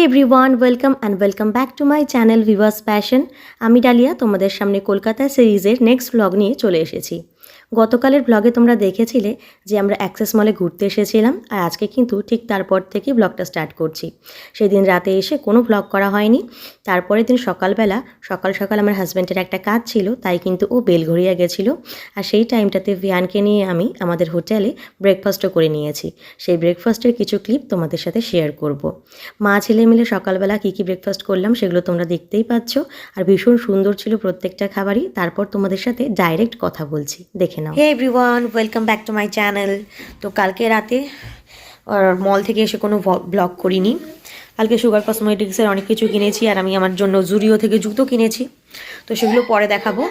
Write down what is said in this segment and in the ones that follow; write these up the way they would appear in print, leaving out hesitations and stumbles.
Everyone, welcome back to my channel Vivas passion. আমি dahlia তোমাদের সামনে কলকাতা সিরিজের নেক্সট ব্লগ নিয়ে চলে এসেছি। গতকালের ব্লগে তোমরা দেখেছিলে যে আমরা অ্যাক্সেস মলে ঘুরতে এসেছিলাম, আর আজকে কিন্তু ঠিক তারপর থেকে ব্লগটা স্টার্ট করছি। সেদিন রাতে এসে কোনো ব্লগ করা হয়নি। তারপরের দিন সকালবেলা সকাল আমার হাজব্যান্ডের একটা কাজ ছিল, তাই কিন্তু ও বেলঘরিয়া গেছিলো। আর সেই টাইমটাতে ভিয়ানকে নিয়ে আমি আমাদের হোটেলে ব্রেকফাস্টও করে নিয়েছি। সেই ব্রেকফাস্টের কিছু ক্লিপ তোমাদের সাথে শেয়ার করব। মা ছেলে মিলে সকালবেলা কী ব্রেকফাস্ট করলাম সেগুলো তোমরা দেখতেই পাচ্ছ, আর ভীষণ সুন্দর ছিল প্রত্যেকটা খাবারই। তারপর তোমাদের সাথে ডাইরেক্ট কথা বলছি, দেখে নাও। Hey everyone, welcome back to my channel. তো কালকে রাতে মল থেকে এসে কোনো ব্লগ করিনি। কালকে সুগার কসমেটিক্সের অনেক কিছু কিনেছি, আর আমি আমার জন্য জুডিও থেকে জুতো কিনেছি, তো সেগুলো পরে দেখাবো।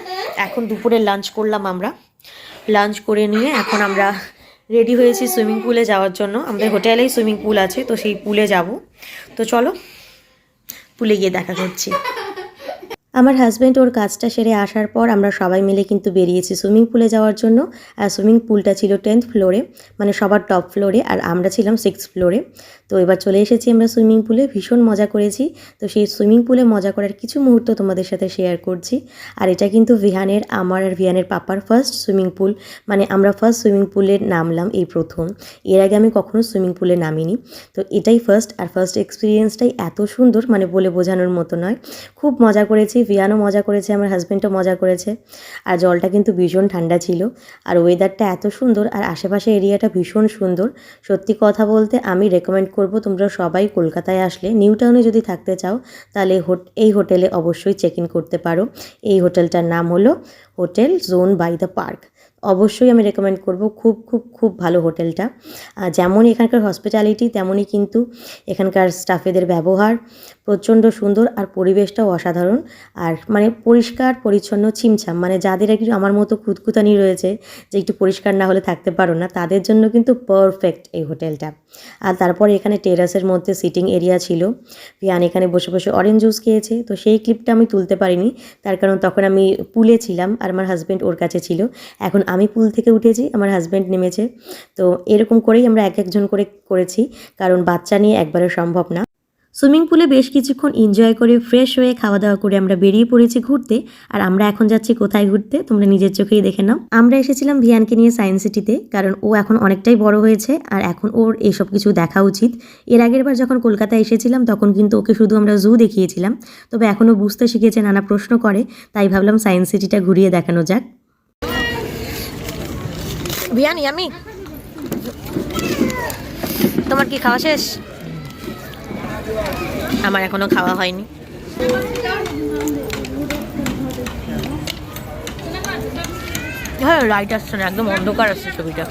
এখন দুপুরে লাঞ্চ করলাম আমরা। লাঞ্চ করে নিয়ে এখন আমরা রেডি হয়েছি সুইমিং পুলে যাওয়ার জন্য। আমাদের হোটেলেই সুইমিং পুল আছে, তো সেই পুলে যাব। তো চলো পুলে গিয়ে দেখা করছি। আমার হাজব্যান্ড ওর কাজটা সেরে আসার পর আমরা সবাই মিলে কিন্তু বেরিয়েছি সুইমিং পুলে যাওয়ার জন্য। আর সুইমিং পুলটা ছিল 10th ফ্লোরে, মানে সবার টপ ফ্লোরে, আর আমরা ছিলাম 6th ফ্লোরে। তো এবার চলে এসেছি আমরা সুইমিং পুলে, ভীষণ মজা করেছি। তো সেই সুইমিং পুলে মজা করার কিছু মুহূর্ত তোমাদের সাথে শেয়ার করছি। আর এটা কিন্তু আমার আর ভিয়ানের পাপার ফার্স্ট সুইমিং পুল, মানে আমরা ফার্স্ট সুইমিং পুলে নামলাম এই প্রথম। এর আগে আমি কখনো সুইমিং পুলে নামিনি, তো এটাই ফার্স্ট। আর ফার্স্ট এক্সপিরিয়েন্সটাই এত সুন্দর, মানে বলে বোঝানোর মতো নয়। খুব মজা করেছি, ভিয়ানও মজা করেছে, আমার হাজব্যান্ডও মজা করেছে। আর জলটা কিন্তু ভীষণ ঠান্ডা ছিল, আর ওয়েদারটা এত সুন্দর, আর আশেপাশে এরিয়াটা ভীষণ সুন্দর। সত্যি কথা বলতে আমি রেকমেন্ড করব তোমরা সবাই কলকাতায় আসলে নিউ টাউনে যদি থাকতে চাও, তাহলে এই হোটেলে অবশ্যই চেক ইন করতে পারো। এই হোটেলটার নাম হলো hotel Zone by the Park. অবশ্যই আমি রেকমেন্ড করব, খুব খুব খুব ভালো হোটেলটা। যেমন এখানকার হসপিটালিটি, তেমনই কিন্তু এখানকার স্টাফেদের ব্যবহার প্রচণ্ড সুন্দর, আর পরিবেশটাও অসাধারণ। আর মানে পরিষ্কার পরিচ্ছন্ন, ছিমছাম, মানে যাদের একটু আমার মতো খুঁতখুঁতানি রয়েছে যে একটু পরিষ্কার না হলে থাকতে পারো না, তাদের জন্য কিন্তু পারফেক্ট এই হোটেলটা। আর তারপর এখানে টেরাসের মধ্যে সিটিং এরিয়া ছিল। ভিয়ান এখানে বসে বসে অরেঞ্জ জুস খেয়েছে, তো সেই ক্লিপটা আমি তুলতে পারিনি, তার কারণ তখন আমি পুলে ছিলাম আর আমার হাজব্যান্ড ওর কাছে ছিল। এখন আমি পুল থেকে উঠেছি, আমার হাজব্যান্ড নেমেছে। তো এরকম করেই আমরা একজন করে করেছি, কারণ বাচ্চা নিয়ে একবারে সম্ভব না। সুইমিং পুলে বেশ কিছুক্ষণ এনজয় করে ফ্রেশ হয়ে খাওয়া দাওয়া করে আমরা বেরিয়ে পড়েছি ঘুরতে। আর আমরা এখন যাচ্ছি কোথায় ঘুরতে, তোমরা নিজের চোখেই দেখে নাও। আমরা এসেছিলাম ভিয়ানকে নিয়ে সায়েন্স সিটিতে, কারণ ও এখন অনেকটাই বড় হয়েছে, আর এখন ওর এইসব কিছু দেখা উচিত। এর আগের বার যখন কলকাতায় এসেছিলাম তখন কিন্তু ওকে শুধু আমরা জু দেখিয়েছিলাম, তবে এখনও বুঝতে শিখেছে, নানা প্রশ্ন করে, তাই ভাবলাম সায়েন্স সিটিটা ঘুরিয়ে দেখানো যাক। ভিয়ান, ইয়ামি, তোমার কি খাওয়া শেষ? আমার এখনো খাওয়া হয়নি। হ্যাঁ, লাইট আসছে না, একদম অন্ধকার আসছে ছবিটা।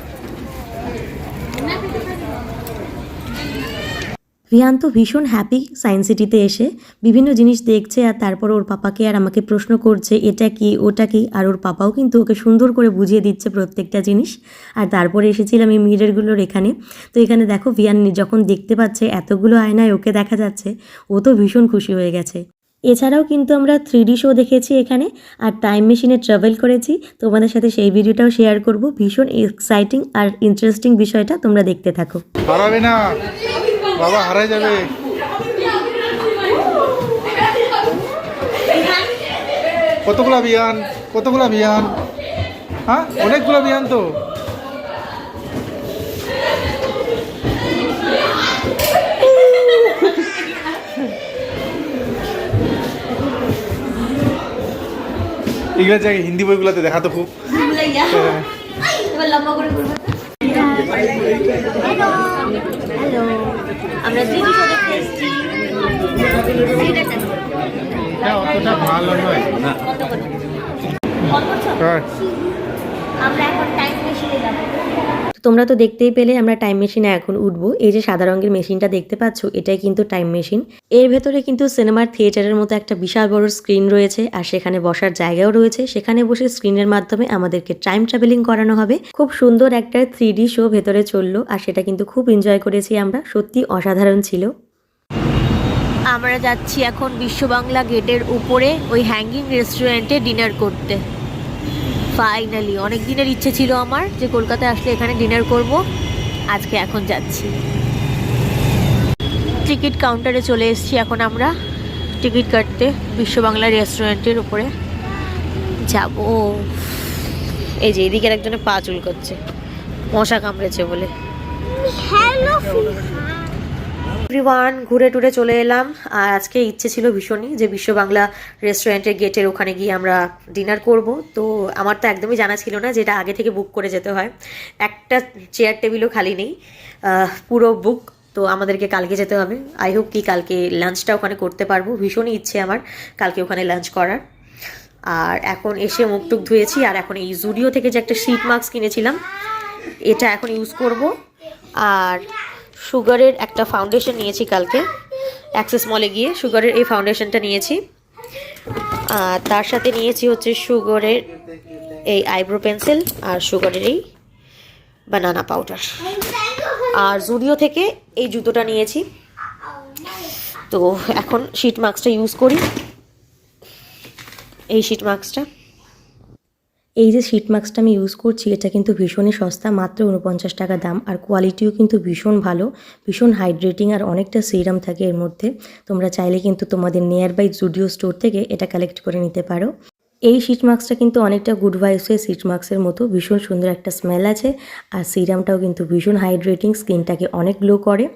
ভিয়ান তো ভীষণ হ্যাপি সায়েন্স সিটিতে এসে, বিভিন্ন জিনিস দেখছে, আর তারপর ওর পাপাকে আর আমাকে প্রশ্ন করছে এটা কি ওটা কি, আর ওর পাপাও কিন্তু ওকে সুন্দর করে বুঝিয়ে দিচ্ছে প্রত্যেকটা জিনিস। আর তারপরে এসেছিলাম এই মিররগুলোর এখানে। তো এখানে দেখো ভিয়ান যখন দেখতে পাচ্ছে এতগুলো আয়নায় ওকে দেখা যাচ্ছে, ও তো ভীষণ খুশি হয়ে গেছে। এছাড়াও কিন্তু আমরা 3D শো দেখেছি এখানে, আর টাইম মেশিনে ট্রাভেল করেছি। তোমাদের সাথে সেই ভিডিওটাও শেয়ার করব। ভীষণ এক্সাইটিং আর ইন্টারেস্টিং বিষয়টা, তোমরা দেখতে থাকো। হারাবে না বাবা, হারাই যাবে। কতগুলা বিয়ান, হ্যাঁ অনেকগুলো বিয়ান তো। এগুলো জায়গায় হিন্দি বইগুলোতে দেখা তো খুব। আমরা অতটা ভালো নয় না। তোমরা তো দেখতেই পেলে আমরা টাইম মেশিনে এখন উঠবো। এই যে সাদা রঙের মেশিনটা দেখতে পাচ্ছ, এটাই কিন্তু টাইম মেশিন। এর ভেতরে কিন্তু সিনেমার থিয়েটারের মতো একটা বিশাল বড় স্ক্রিন রয়েছে, আর সেখানে বসার জায়গাও রয়েছে। সেখানে বসে স্ক্রিনের মাধ্যমে আমাদেরকে টাইম ট্রাভেলিং করানো হবে। খুব সুন্দর একটা 3D শো ভেতরে চললো, আর সেটা কিন্তু খুব এনজয় করেছি আমরা, সত্যি অসাধারণ ছিল। আমরা যাচ্ছি এখন বিশ্ববাংলা গেটের উপরে ওই হ্যাঙ্গিং রেস্টুরেন্টে ডিনার করতে। ফাইনালি অনেক দিনের ইচ্ছে ছিল আমার যে কলকাতায় আসলে এখানে ডিনার করব, আজকে এখন যাচ্ছি। টিকিট কাউন্টারে চলে এসেছি এখন আমরা টিকিট কাটতে বিশ্ব বাংলা রেস্টুরেন্টের উপরে যাব। এই যে এদিকের একজনে পা চুল করছে, মশা কামড়েছে বলে। এভরিওয়ান, ঘুরে টুরে চলে এলাম। আর আজকে ইচ্ছে ছিল ভীষণই যে বিশ্ব বাংলা রেস্টুরেন্টের গেটের ওখানে গিয়ে আমরা ডিনার করব। তো আমার তো একদমই জানা ছিল না যেটা আগে থেকে বুক করে যেতে হয়। একটা চেয়ার টেবিলও খালি নেই, পুরো বুক। তো আমাদেরকে কালকে যেতে হবে। আই হোপ কি কালকে লাঞ্চটা ওখানে করতে পারবো, ভীষণই ইচ্ছে আমার কালকে ওখানে লাঞ্চ করার। আর এখন এসে মুখ টুক ধুয়েছি, আর এখন এই জুডিও থেকে যে একটা শীট মাস্ক কিনেছিলাম এটা এখন ইউজ করব। আর সুগারের একটা ফাউন্ডেশন নিয়েছি কালকে অ্যাক্সেস মলে গিয়ে, সুগারের এই ফাউন্ডেশনটা নিয়েছি। আর তার সাথে নিয়েছি হচ্ছে সুগারের এই আইব্রো পেন্সিল আর সুগারের এই বানানা পাউডার। আর জুডিও থেকে এই জুতোটা নিয়েছি। তো এখন শীট মাস্কটা ইউজ করি, এই শীট মাস্কটা। এই যে শীট মাস্কটা আমি ইউজ করছি এটা কিন্তু ভীষণই সস্তা, মাত্র 49 টাকা দাম। আর কোয়ালিটিও কিন্তু ভীষণ ভালো, ভীষণ হাইড্রেটিং, আর অনেকটা সিরাম থাকে এর মধ্যে। তোমরা চাইলে কিন্তু তোমাদের নিয়ার বাই জুডিও স্টোর থেকে এটা কালেক্ট করে নিতে পারো। এই শীট মাস্কটা কিন্তু অনেকটা গুড ভাইবসের শীট মাস্কের মতো, ভীষণ সুন্দর একটা স্মেল আছে। আর সিরামটাও কিন্তু ভীষণ হাইড্রেটিং, স্কিনটাকে অনেক গ্লো করে।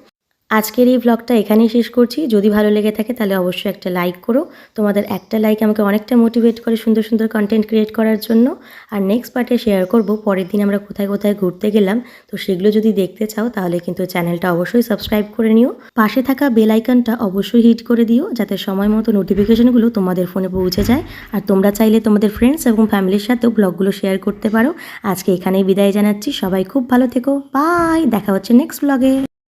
আজকের এই ব্লগটা এখানেই শেষ করছি। যদি ভালো লেগে থাকে তাহলে অবশ্যই একটা লাইক করো। তোমাদের একটা লাইক আমাকে অনেকটা মোটিভেট করে সুন্দর সুন্দর কন্টেন্ট ক্রিয়েট করার জন্য। আর নেক্সট পার্টে শেয়ার করব পরের দিন আমরা কোথায় কোথায় ঘুরতে গেলাম। তো সেগুলো যদি দেখতে চাও তাহলে কিন্তু চ্যানেলটা অবশ্যই সাবস্ক্রাইব করে নিও। পাশে থাকা বেল আইকনটা অবশ্যই হিট করে দিও যাতে সময় মতো নোটিফিকেশনগুলো তোমাদের ফোনে পৌঁছে যায়। আর তোমরা চাইলে তোমাদের ফ্রেন্ডস এবং ফ্যামিলির সাথেও ব্লগগুলো শেয়ার করতে পারো। আজকে এখানেই বিদায় জানাচ্ছি। সবাই খুব ভালো থেকো, বাই। দেখা হচ্ছে নেক্সট ব্লগে।